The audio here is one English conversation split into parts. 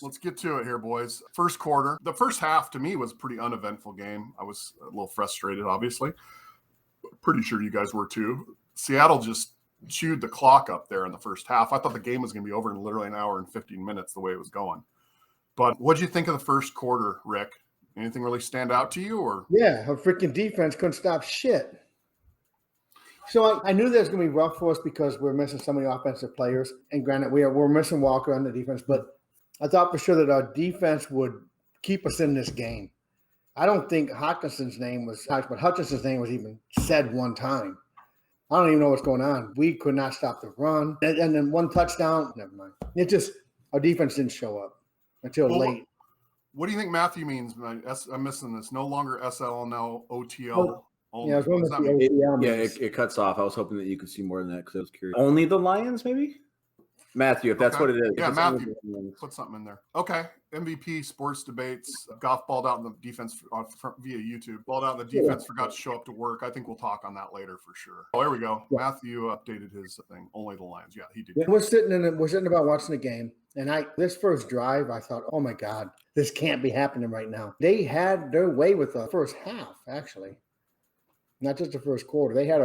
Let's get to it here, boys. First quarter. The first half to me was a pretty uneventful game. I was a little frustrated, obviously. Pretty sure you guys were too. Seattle just chewed the clock up there in the first half. I thought the game was going to be over in literally an hour and 15 minutes the way it was going. But what'd you think of the first quarter, Rick? Anything really stand out to you? Or yeah, her freaking defense couldn't stop shit. So I knew that was going to be rough for us because we're missing so many offensive players. And granted, we're missing Walker on the defense, but I thought for sure that our defense would keep us in this game. I don't think Hutchinson's name was even said one time. I don't even know what's going on. We could not stop the run. And then one touchdown, never mind. Our defense didn't show up until late. What do you think Matthew means? I'm missing this. No longer SL, now OTL. Yeah, it cuts off. I was hoping that you could see more than that because I was curious. Only the Lions, maybe? Matthew, if that's what it is. Yeah, Matthew, put something in there. Okay. MVP sports debates. Goff balled out in the defense via YouTube. Balled out in the defense, forgot to show up to work. I think we'll talk on that later for sure. Oh, here we go. Yeah. Matthew updated his thing. Only the Lions. Yeah, he did. Yeah, we're sitting about watching the game, and this first drive, I thought, oh my God, this can't be happening right now. They had their way with the first half, actually. Not just the first quarter. They had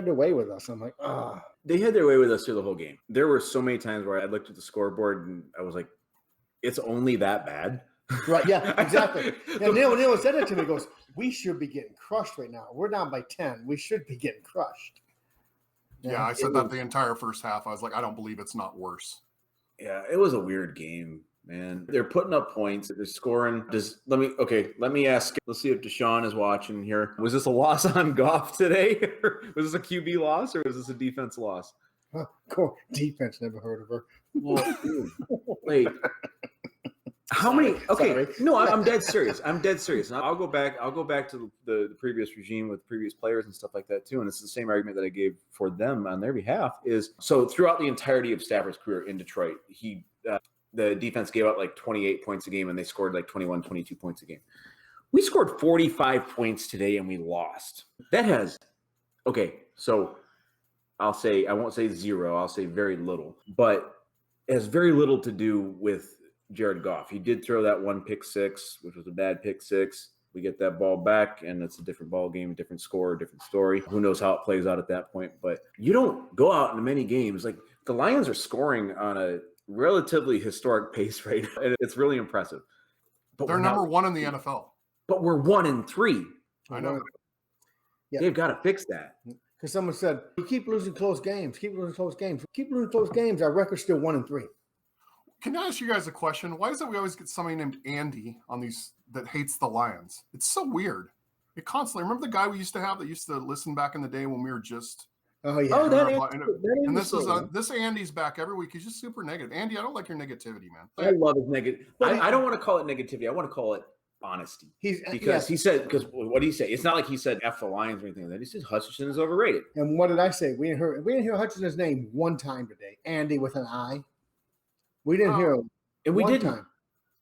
their way with us. I'm like, ah. They had their way with us through the whole game. There were so many times where I looked at the scoreboard and I was like, it's only that bad? Right, yeah, exactly. And Neil said it to me. He goes, we should be getting crushed right now. We're down by 10. We should be getting crushed. Yeah, I said that the entire first half. I was like, I don't believe it's not worse. Yeah, it was a weird game, man. They're putting up points. They're scoring. Let me ask. Let's see if Deshaun is watching here. Was this a loss on Goff today? Was this a QB loss or was this a defense loss? Cool. Defense, never heard of her. Well, wait. How many? Okay, sorry. No, I'm dead serious. And I'll go back to the previous regime with previous players and stuff like that too. And it's the same argument that I gave for them on their behalf. Is so throughout the entirety of Stafford's career in Detroit, the defense gave up like 28 points a game and they scored like 21, 22 points a game. We scored 45 points today and we lost. That has, okay, so I won't say zero, I'll say very little, but it has very little to do with Jared Goff. He did throw that one pick six, which was a bad pick six. We get that ball back and it's a different ball game, different score, different story. Who knows how it plays out at that point, but you don't go out in many games. Like the Lions are scoring on a relatively historic pace right now, and it's really impressive. But they're number one in the NFL. But we're 1-3. I know. Yeah. They've got to fix that. Because someone said, you keep losing close games. Our record's still 1-3. Can I ask you guys a question? Why is it we always get somebody named Andy on these that hates the Lions? It's so weird. It constantly. Remember the guy we used to have that used to listen back in the day when we were just. Oh yeah. Oh, and this Andy's back every week. He's just super negative. Andy, I don't like your negativity, man. I love his negative. I don't want to call it negativity. I want to call it honesty. He said what did he say? It's not like he said F the Lions or anything like that. He said Hutchinson is overrated. And what did I say? We didn't hear Hutchinson's name one time today. Andy with an I. We didn't hear him. And we didn't. Time.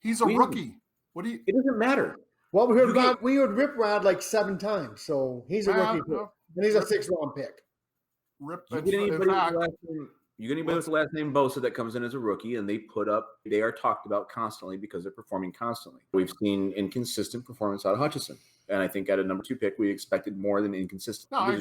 He's a rookie. It doesn't matter. Well, we heard Rip Rod like 7 times. So he's a rookie. No. And he's a 6th-round pick. You get anybody with the last name Bosa that comes in as a rookie and they are talked about constantly because they're performing constantly. We've seen inconsistent performance out of Hutchinson. And I think at a number 2 pick, we expected more than inconsistent. No, I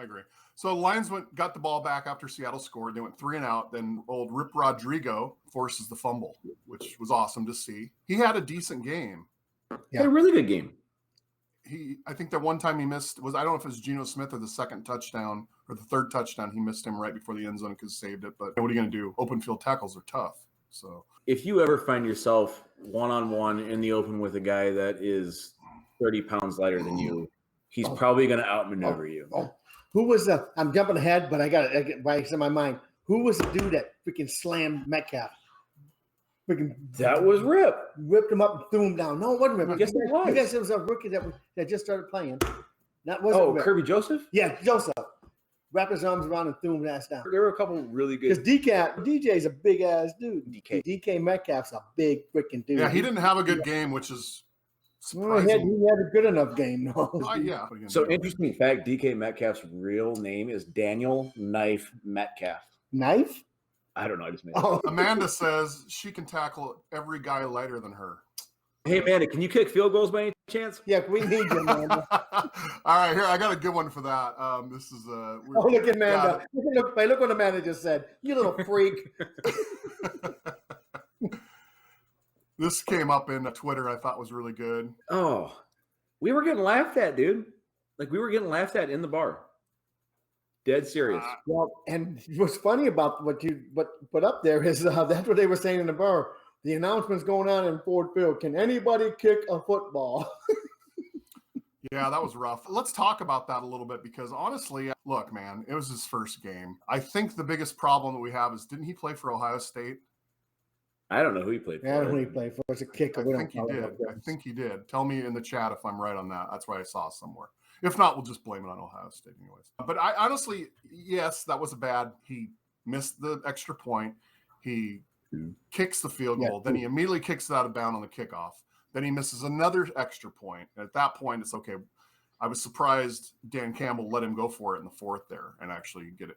agree. So the Lions got the ball back after Seattle scored. They went 3 and out. Then old Rip Rodrigo forces the fumble, which was awesome to see. He had a decent game. Yeah. He had a really good game. I think that one time he missed I don't know if it was Geno Smith or the second touchdown or the third touchdown. He missed him right before the end zone because saved it. But what are you going to do? Open field tackles are tough. So if you ever find yourself one-on-one in the open with a guy that is 30 pounds lighter than you, he's probably going to outmaneuver you. Who was I'm jumping ahead, but I got it right in my mind. Who was the dude that freaking slammed Metcalf? That was Rip. Whipped him up and threw him down. No, it wasn't Rip. I guess it was. I guess it was a rookie that just started playing. That wasn't Rip. Kirby Joseph? Yeah, Joseph. Wrapped his arms around and threw him ass down. There were a couple really good. Because DJ's a big ass dude. DK Metcalf's a big freaking dude. Yeah, he didn't have a good game, which is surprising. He had a good enough game, no. Yeah. So interesting fact: DK Metcalf's real name is Daniel Knife Metcalf. Knife? I don't know. I just made Oh, Amanda says she can tackle every guy lighter than her. Hey, Amanda, can you kick field goals by any chance? yeah, we need you, Amanda. All right, here I got a good one for that. This is Oh, look at Amanda. Look what Amanda just said. You little freak. This came up in Twitter. I thought was really good. Oh, we were getting laughed at, dude. Like we were getting laughed at in the bar. Dead serious. Well, and what's funny about what you put up there is that's what they were saying in the bar. The announcement's going on in Ford Field. Can anybody kick a football? Yeah, that was rough. Let's talk about that a little bit because honestly, look, man, it was his first game. I think the biggest problem that we have is didn't he play for Ohio State? I don't know who he played for. I don't know who he played for. It's a kicker. I think he did. I think he did. Tell me in the chat if I'm right on that. That's what I saw somewhere. If not, we'll just blame it on Ohio State anyways. But I honestly, yes, that was a bad. He missed the extra point. He kicks the field goal. Then he immediately kicks it out of bounds on the kickoff. Then he misses another extra point. And at that point, it's okay. I was surprised Dan Campbell let him go for it in the fourth there and actually get it